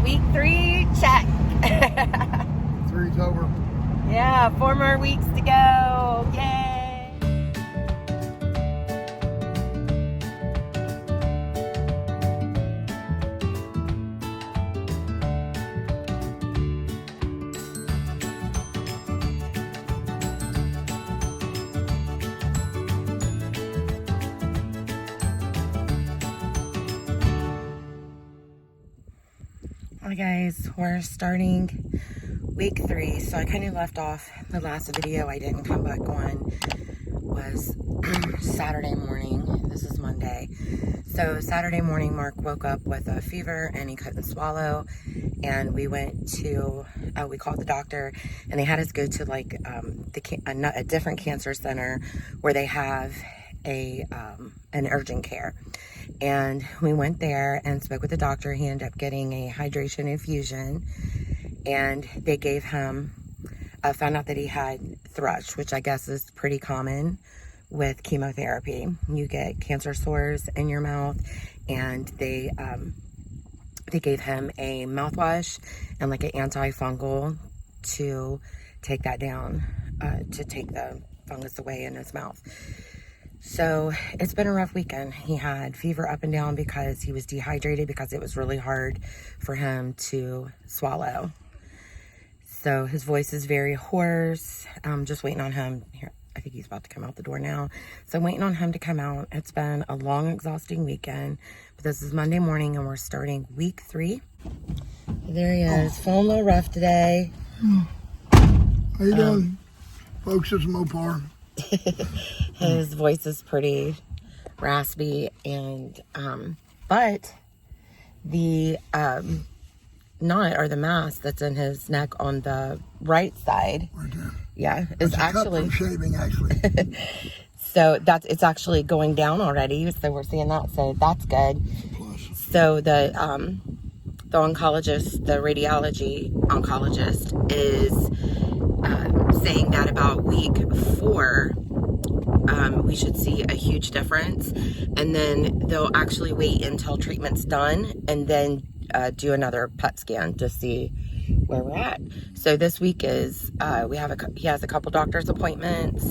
week 3, check. 3's over. Yeah, 4 more weeks to go. Yay! Hi guys, we're starting week 3. So I kind of left off the last video I didn't come back on was Saturday morning. This is Monday. So Saturday morning, Mark woke up with a fever and he couldn't swallow. And we went to, we called the doctor and they had us go to like a different cancer center where they have an urgent care. And we went there and spoke with the doctor. He ended up getting a hydration infusion, and they gave him, found out that he had thrush, which I guess is pretty common with chemotherapy. You get cancer sores in your mouth, and they gave him a mouthwash and like an antifungal to take that down, to take the fungus away in his mouth. So it's been a rough weekend. He had fever up and down because he was dehydrated because it was really hard for him to swallow. So his voice is very hoarse. I'm just waiting on him. Here, I think he's about to come out the door now. So I'm waiting on him to come out. It's been a long, exhausting weekend. But this is Monday morning and we're starting week 3. There he is. Feeling a little rough today. How you doing, folks? It's Mopar. His voice is pretty raspy, and but the knot or the mass that's in his neck on the right side, Right there. yeah, That's is a cut actually from shaving, actually. so it's actually going down already. So we're seeing that, so that's good. Plus, So the oncologist, the radiology oncologist, is saying that about week 4, we should see a huge difference, and then they'll actually wait until treatment's done and then do another PET scan to see where we're at. So this week is he has a couple doctor's appointments,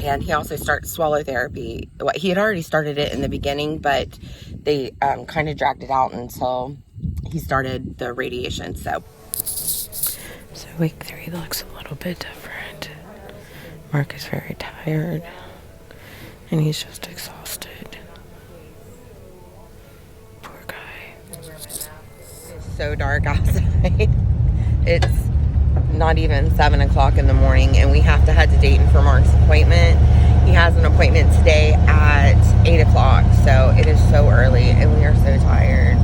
and he also starts swallow therapy. He had already started it in the beginning, but they kind of dragged it out until he started the radiation. So week 3 looks a little bit different. Mark is very tired, and he's just exhausted. Poor guy. It's so dark outside. It's not even 7 o'clock in the morning, and we have to head to Dayton for Mark's appointment. He has an appointment today at 8 o'clock, so it is so early, and we are so tired.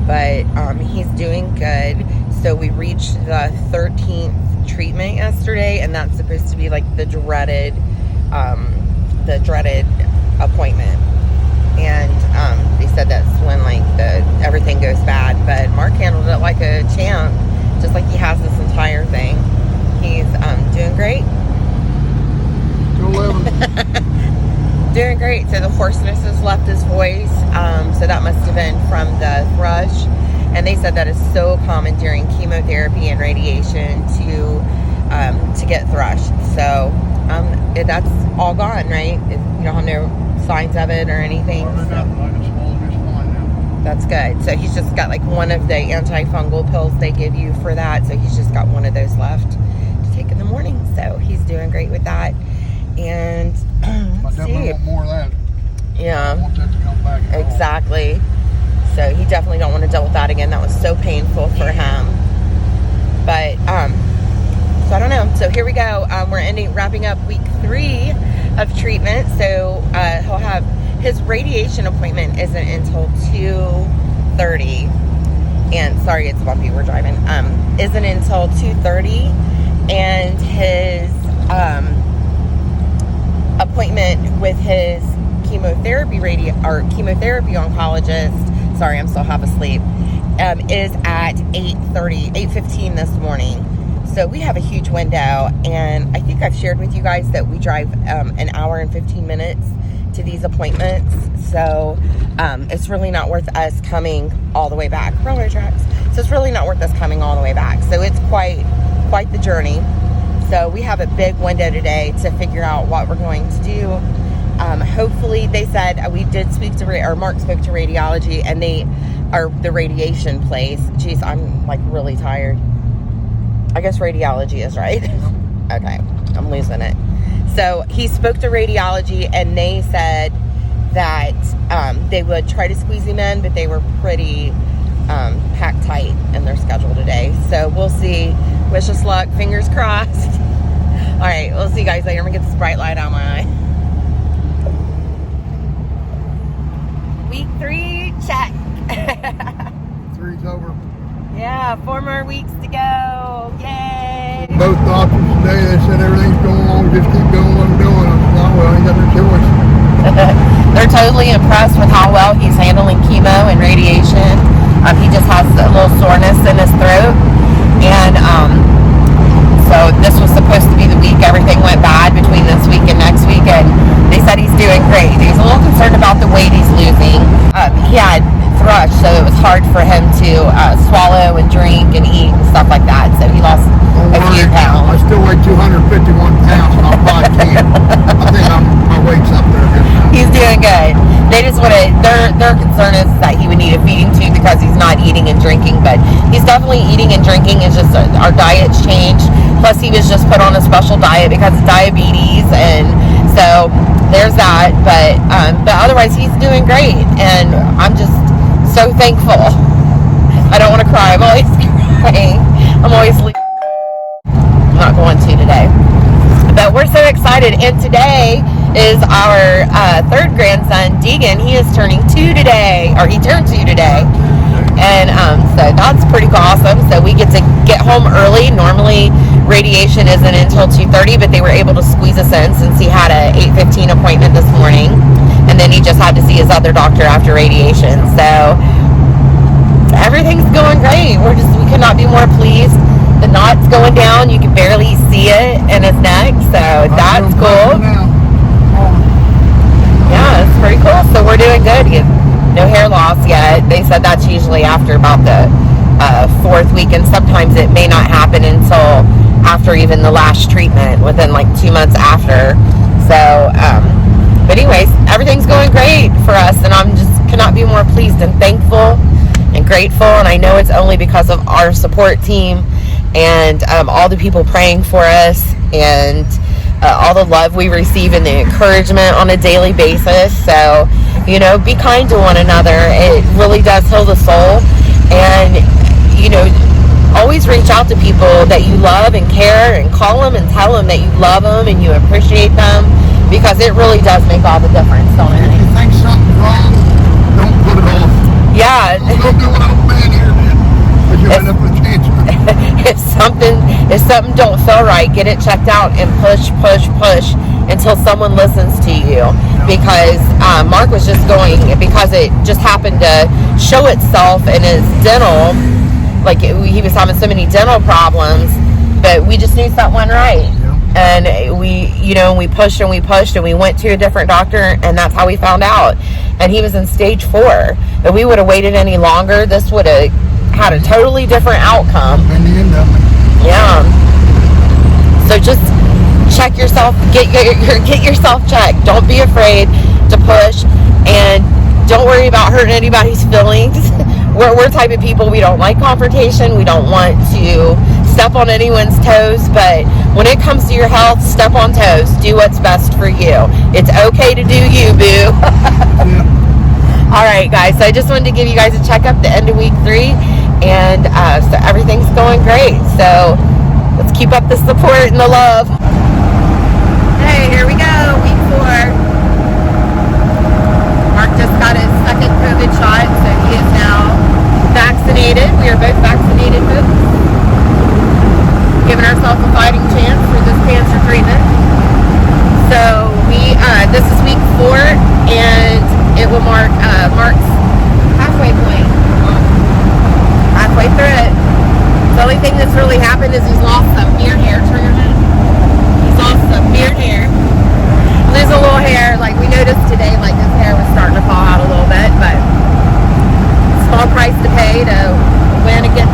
But he's doing good. So we reached the 13th treatment yesterday, and that's supposed to be like the dreaded appointment. And they said that's when like everything goes bad. But Mark handled it like a champ, just like he has this entire thing. He's doing great. Doing great. So the hoarseness has left his voice. So that must have been from the thrush. And they said that is so common during chemotherapy and radiation to get thrush. So that's all gone, right? You don't have no signs of it or anything. That's good. So he's just got like one of the antifungal pills they give you for that. So he's just got one of those left to take in the morning. So he's doing great with that. And I definitely want more of that. Yeah. I want that to come back. Exactly. So he definitely don't want to deal with that again. That was so painful for him. But so I don't know. So here we go. We're wrapping up week 3 of treatment. So he'll have his radiation appointment isn't until 2:30. And sorry, it's bumpy. We're driving. Isn't until 2:30, and his appointment with his chemotherapy oncologist, sorry, I'm still half asleep, is at 8:15 this morning. So we have a huge window, and I think I've shared with you guys that we drive an hour and 15 minutes to these appointments. So it's really not worth us coming all the way back. Railroad tracks. So it's really not worth us coming all the way back. So it's quite the journey. So we have a big window today to figure out what we're going to do. Hopefully, they said, we did speak to, or Mark spoke to radiology, and they are the radiation place. Jeez, I'm like really tired. I guess radiology is right. Okay, I'm losing it. So he spoke to radiology, and they said that they would try to squeeze him in, but they were pretty packed tight in their schedule today. So we'll see. Wish us luck. Fingers crossed. All right, we'll see you guys later. I'm gonna get this bright light out of my eye. Week 3, check. 3's over. Yeah, 4 more weeks to go. Yay! Both doctors today, they said everything's going along, just keep doing what I'm doing. I said, oh, well, I ain't got no choice. They're totally impressed with how well he's handling chemo and radiation. He just has a little soreness in his throat. And so this was supposed to be the week everything went bad between this week and next week. And they said he's doing great. He's a little concerned about the weight he's losing. He had thrush, so it was hard for him to swallow and drink and eat and stuff like that. So he lost a few pounds. I still weigh 251 pounds and I'm 5'10". I think my weight's up there. He's doing good. They just want to, their concern is that he would need a feeding tube because he's not eating and drinking, but he's definitely eating and drinking. It's just our diet's changed. Plus he was just put on a special diet because of diabetes, and so there's that. But otherwise he's doing great, and I'm just so thankful. I don't want to cry. I'm always crying. I'm always I'm not going to today. But we're so excited, and today is our third grandson, Deegan. He is turning 2 today, or he turned 2 today, and so that's pretty awesome. So we get to get home early. Normally radiation isn't until 2:30, but they were able to squeeze us in since he had a 8:15 appointment this morning, and then he just had to see his other doctor after radiation. So everything's going great. We could not be more pleased. The knot's going down. You can barely see it in his neck, so that's cool. Yeah, it's pretty cool. So we're doing good. No hair loss yet. They said that's usually after about the 4th week, and sometimes it may not happen until after even the last treatment, within like 2 months after. So, but anyways, everything's going great for us, and I'm just cannot be more pleased and thankful and grateful. And I know it's only because of our support team and all the people praying for us, and all the love we receive and the encouragement on a daily basis. So, you know, be kind to one another. It really does heal the soul. And, you know, always reach out to people that you love and care, and call them and tell them that you love them and you appreciate them, because it really does make all the difference, don't it? If you think something's wrong, don't put it off. Yeah. Don't do what old man here did, because you end up with cancer. If something don't feel right, get it checked out and push until someone listens to you. Because Mark was just going, because it just happened to show itself in his dental, like he was having so many dental problems, but we just knew something wasn't right. And we pushed and we went to a different doctor, and that's how we found out. And he was in stage 4. If we would have waited any longer, this would have had a totally different outcome. In the end of it. Yeah. So just check yourself, get yourself checked. Don't be afraid to push, and don't worry about hurting anybody's feelings. We're type of people, we don't like confrontation. We don't want to step on anyone's toes, but when it comes to your health, step on toes. Do what's best for you. It's okay to do you, boo. All right, guys, so I just wanted to give you guys a checkup the end of week 3, and so everything's going great. So let's keep up the support and the love. Hey, here we go, week 4. Mark just got his second COVID shot, so he is now vaccinated. We are both vaccinated, folks. Giving ourselves a fighting chance for this cancer treatment. So this is week 4, and it will mark Mark's halfway point. Halfway through it. The only thing that's really happened is he's lost some beard hair. Turn your head. He's lost some beard hair. Lose a little hair. Like we noticed today, like his hair was starting to fall out a little bit, but small price to pay to win against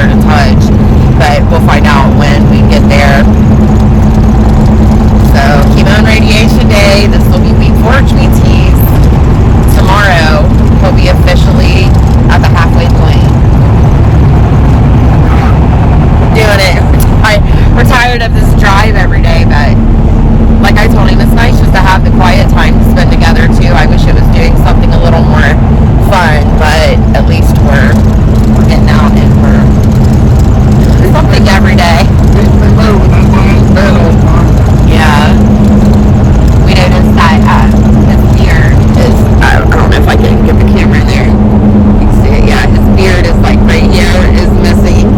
hard to touch, but we'll find out when we get there. So, chemo and radiation day. This will be week 4, which means tomorrow he'll be officially at the halfway point. Doing it. We're tired of this drive every day, but like I told him, it's nice just to have the quiet time to spend together too. I wish it was doing something a little more fun, but at least we're getting out and we're doing something every day. Yeah. We noticed that his beard is, I don't know if I can get the camera in there. You can see it, yeah. His beard is like right here is missing.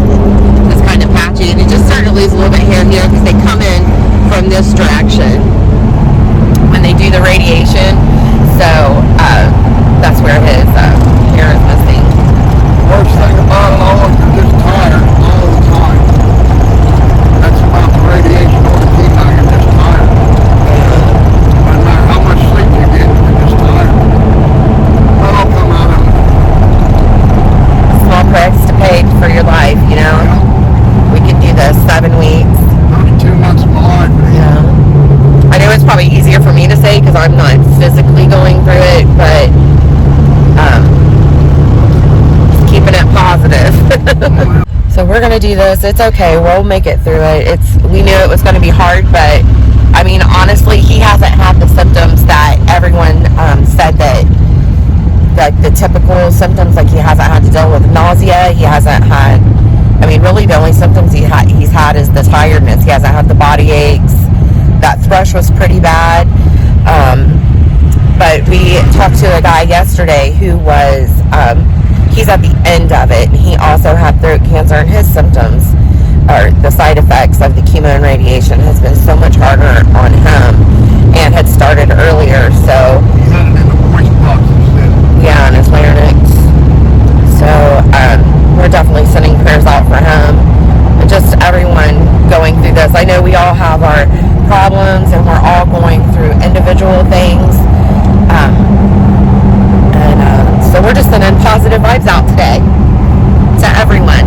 It's kind of patchy, and it just started to lose a little bit here because they come in from this direction when they do the radiation. So that's where his hair is missing. Worst thing about it all is you're just tired all the time. That's about the radiation or the chemo, you're just tired. No matter how much sleep you get, you're just tired. That'll come out of it. Small price to pay for your life, you know. Yeah. We can do this 7 weeks. 32 months of my life. Yeah. I know it's probably easier for me to say because I'm not physically going through it, but just keeping it positive. So we're going to do this. It's okay. We'll make it through it. We knew it was going to be hard, but I mean, honestly, he hasn't had the symptoms that everyone said that, like the typical symptoms, like he hasn't had to deal with nausea. He hasn't had, I mean, really the only symptoms he's had is the tiredness. He hasn't had the body aches. That thrush was pretty bad. But we talked to a guy yesterday who was, he's at the end of it. He also had throat cancer, and his symptoms, or the side effects of the chemo and radiation, has been so much harder on him and had started earlier. So, He had it in the voice box instead. yeah, and his larynx. So, we're definitely sending prayers out for him and just everyone going through this. I know we all have our problems and we're all going through individual things. So we're just sending positive vibes out today to everyone.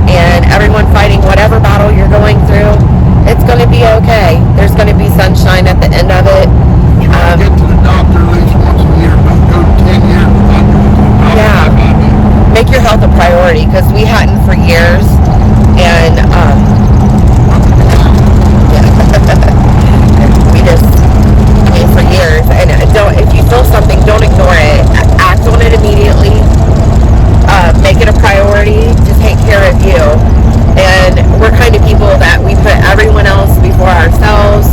And everyone fighting whatever battle you're going through, it's going to be okay. There's going to be sunshine at the end of it. Get to the doctor at least once a year. Don't go 10 years without going to the doctor. Yeah. Make your health a priority, because we hadn't for years. And we just, I mean, for years. And if you feel something, don't ignore it. Act on it immediately. Make it a priority to take care of you. And we're kind of people that we put everyone else before ourselves.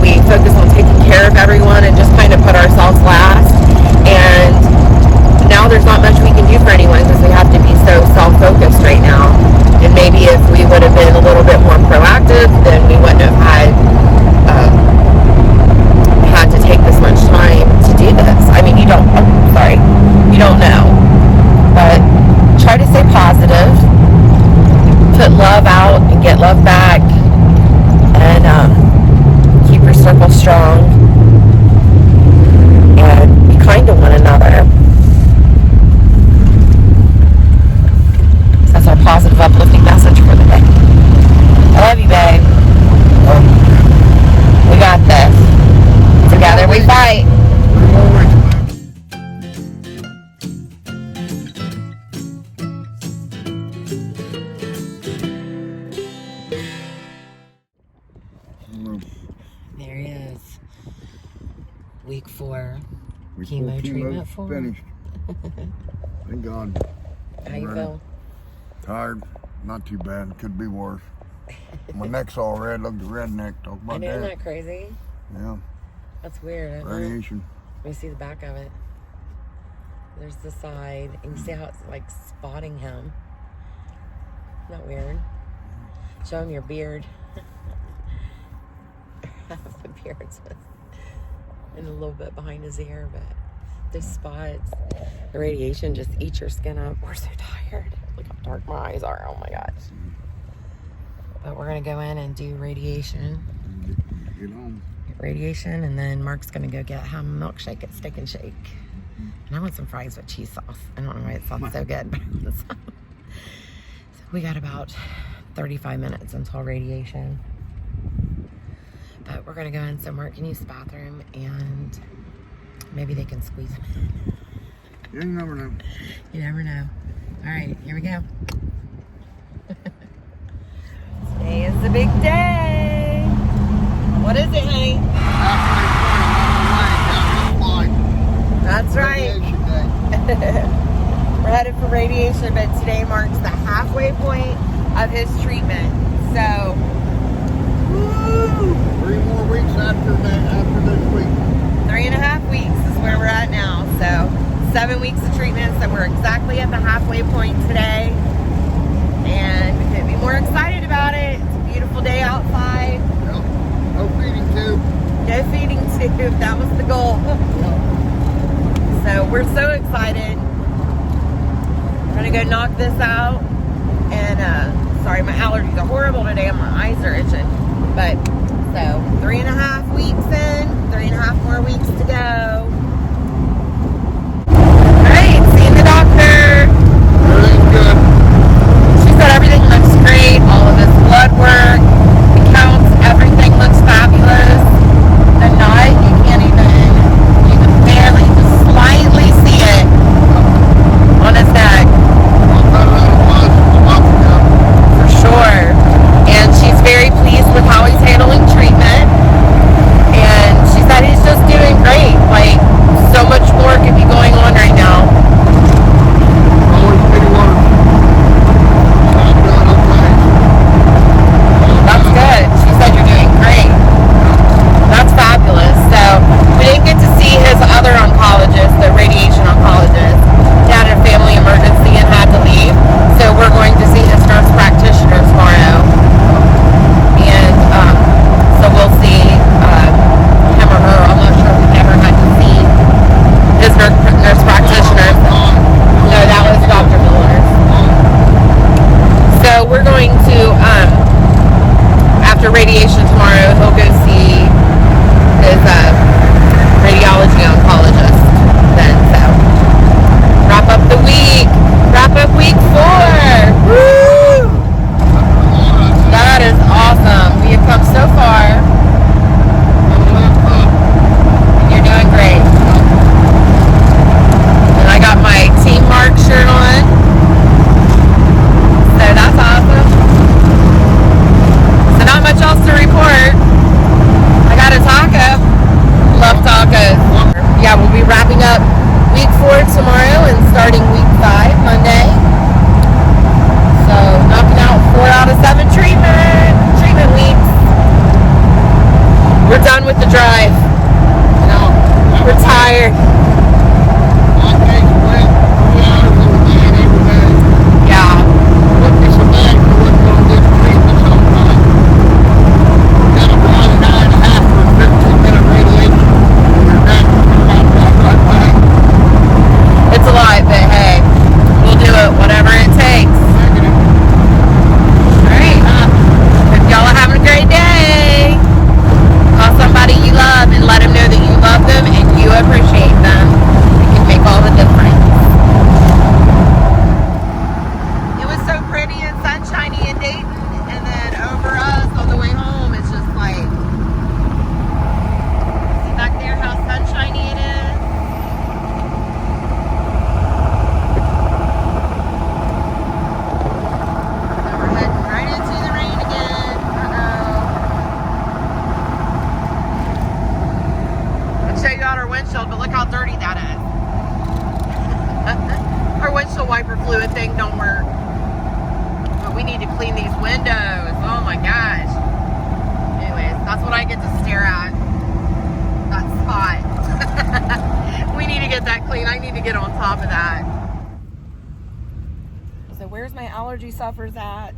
We focus on taking care of everyone and just kind of put ourselves last. And now there's not much we can do for anyone because we have to be so self-focused right now. And maybe if we would have been a little bit more proactive, then we wouldn't have had to take this much time to do this. I mean, you don't know. But try to stay positive, put love out and get love back, and keep your circle strong, and be kind to one another. That's our positive, uplifting message for the day. I love you, babe. We got this. Together we fight. There he is. Week 4. Chemo treatment 4. Finished. Thank God. How you feel? Tired. Not too bad. Could be worse. My neck's all red. Look at the red neck. Talk about that. Isn't that crazy? Yeah. That's weird. Radiation. Let me see the back of it. There's the side. And you see how it's like spotting him. Isn't that weird? Show him your beard. The beard's and a little bit behind his ear, but the spots, the radiation just eats your skin up. We're so tired. Look how dark my eyes are. Oh my gosh. But we're gonna go in and do radiation. Get on. Radiation, and then Mark's gonna go get him a milkshake at Steak and Shake. And I want some fries with cheese sauce. I don't know why it sounds so good, but I want some. We got about 35 minutes until radiation. But we're gonna go in somewhere, can use the bathroom, and maybe they can squeeze him in. You never know. You never know. All right, here we go. Today is the big day. What is it, honey? That's right. We're headed for radiation, but today marks the halfway point of his treatment. So, woo! 3 more weeks after this week. 3.5 weeks is where we're at now. So, 7 weeks of treatment. So we're exactly at the halfway point today, and we couldn't be more excited about it. It's a beautiful day outside. Yep. No feeding tube. No feeding tube. That was the goal. Yep. So we're so excited. We're gonna go knock this out. And sorry, my allergies are horrible today and my eyes are itching. But so 3.5 weeks in, 3.5 more weeks to go. Alright, seeing the doctor. Everything's good. She said everything looks great. All of this blood work, the counts, everything looks fabulous. The knot, you can barely just slightly see it on his neck. For sure. And she's very pleased with how he's handling treatment. And she said he's just doing great. Like, so much more could be going on right now. Always pretty work. I'm doing okay. That's good. She said you're doing great. That's fabulous. So we didn't get to see his other oncologist, the radiation oncologist. He had a family emergency and had to leave. So we're going to see his nurse practitioner tomorrow. And so we'll see him or her. I'm not sure if we've ever had to see his nurse practitioner. No, that was Dr. Miller's. So we're going to, after radiation tomorrow, he'll go see his radiology oncologist then. So wrap up the week. Wrap up week 4. Woo! That is awesome. We have come so far. You're doing great. And I got my Team Mark shirt on. So that's awesome. So not much else to report. I got a taco. Love tacos. Yeah, we'll be wrapping up week 4 tomorrow and starting week 5 Monday. So knocking out 4 out of 7 treatment weeks. We're done with the drive. We're tired. Yeah. It's a lot, but hey, we'll do it, whatever it takes. Alright. Hope y'all are having a great day. Call somebody you love and let them know that you love them and you appreciate them. It can make all the difference. It was so pretty and sunshiny in Dayton, and then over us on the way home, it's just like, see back there how sunshiny it is? We're heading right into the rain again. I'll show you out our windshield, but look how dirty that is. Our windshield wiper fluid thing don't work. But we need to clean these windows. Oh my gosh. Anyways, that's what I get to stare at. That spot. We need to get that clean. I need to get on top of that. So where's my allergy suffers at?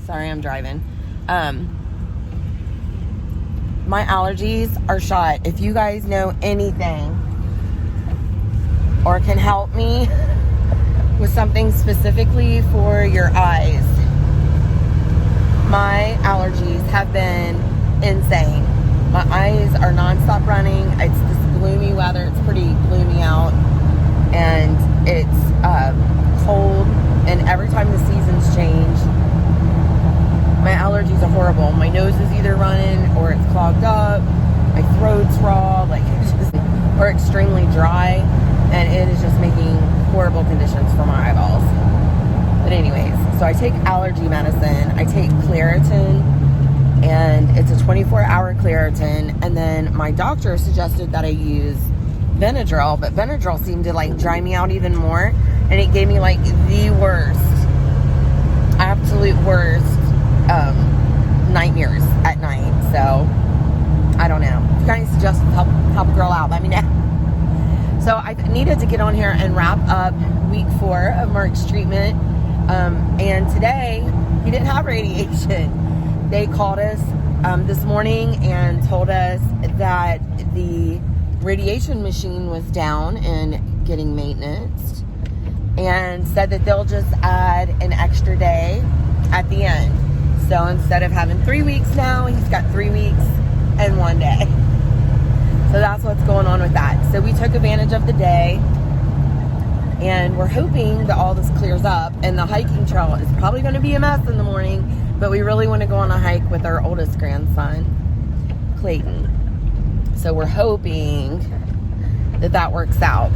Sorry, I'm driving. My allergies are shot. If you guys know anything or can help me with something specifically for your eyes, my allergies have been insane. My eyes are nonstop running. It's this gloomy weather. It's pretty gloomy out, and it's cold And every time the seasons change, my allergies are horrible. My nose is either running or it's clogged up. My throat's raw, like it's just, or extremely dry, and it is just making horrible conditions for my eyeballs. But anyways, so I take allergy medicine. I take Claritin, and it's a 24-hour Claritin. And then my doctor suggested that I use Benadryl, but Benadryl seemed to like dry me out even more, and it gave me like the worst, absolute worst nightmares at night. So I don't know. If you guys just help a girl out, let me know. So I needed to get on here and wrap up week 4 of Mark's treatment. And today he didn't have radiation. They called us this morning and told us that the radiation machine was down and getting maintenance, and said that they'll just add an extra day at the end. So instead of having 3 weeks now, he's got 3 weeks and 1 day. So that's what's going on with that. So we took advantage of the day, and we're hoping that all this clears up. And the hiking trail is probably going to be a mess in the morning, but we really want to go on a hike with our oldest grandson, Clayton. So we're hoping that that works out,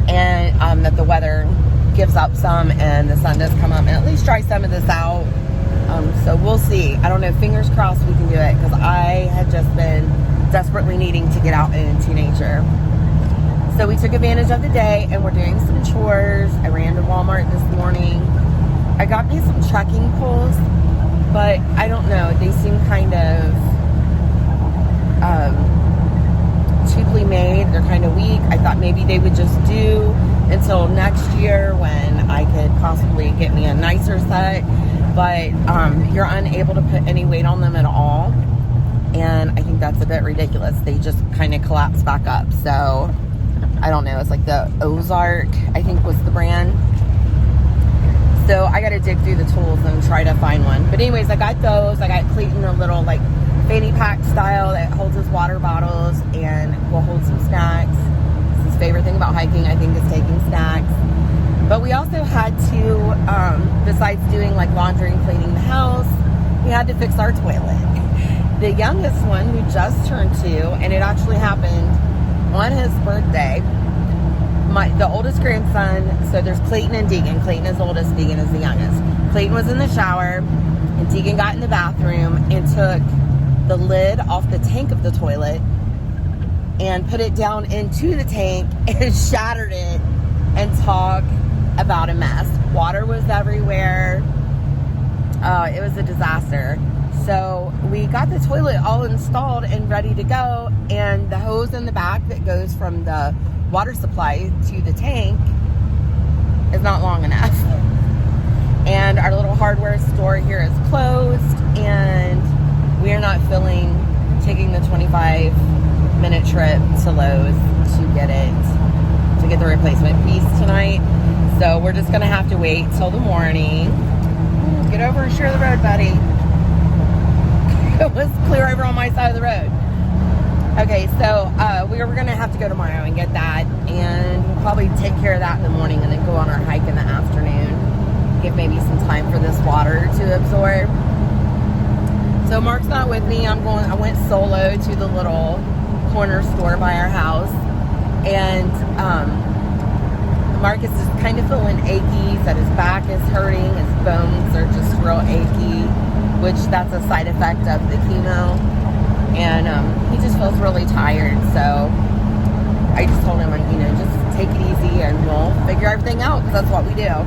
and that the weather gives up some and the sun does come up and at least dry some of this out. So we'll see. I don't know. Fingers crossed we can do it, because I had just been desperately needing to get out into nature. So we took advantage of the day, and we're doing some chores. I ran to Walmart this morning. I got me some trekking poles, but I don't know. They seem kind of cheaply made. They're kind of weak. I thought maybe they would just do until next year when I could possibly get me a nicer set. But you're unable to put any weight on them at all, and I think that's a bit ridiculous. They just kind of collapse back up. So I don't know. It's like the Ozark, I think, was the brand. So I got to dig through the tools and try to find one. But anyways, I got those. I got Clayton a little like fanny pack style that holds his water bottles and will hold some snacks. It's his favorite thing about hiking, I think, is taking snacks. But we also had to, besides doing like laundry and cleaning the house, we had to fix our toilet. The youngest one, who just turned 2, and it actually happened on his birthday, the oldest grandson, so there's Clayton and Deegan. Clayton is the oldest, Deegan is the youngest. Clayton was in the shower, and Deegan got in the bathroom and took the lid off the tank of the toilet and put it down into the tank and shattered it, and talk about a mess. Water was everywhere. It was a disaster. So we got the toilet all installed and ready to go, and the hose in the back that goes from the water supply to the tank is not long enough. And our little hardware store here is closed, and we are not taking the 25-minute trip to Lowe's to get the replacement piece tonight. So we're just gonna have to wait till the morning. Get over and share the road, buddy. Let's clear over on my side of the road. Okay, so we're gonna have to go tomorrow and get that, and we'll probably take care of that in the morning, and then go on our hike in the afternoon. Give maybe some time for this water to absorb. So Mark's not with me. I went solo to the little corner store by our house, and Mark is just kind of feeling achy. He said his back is hurting, his bones are just real achy, which that's a side effect of the chemo, and he just feels really tired. So I just told him, just take it easy, and we'll figure everything out, because that's what we do.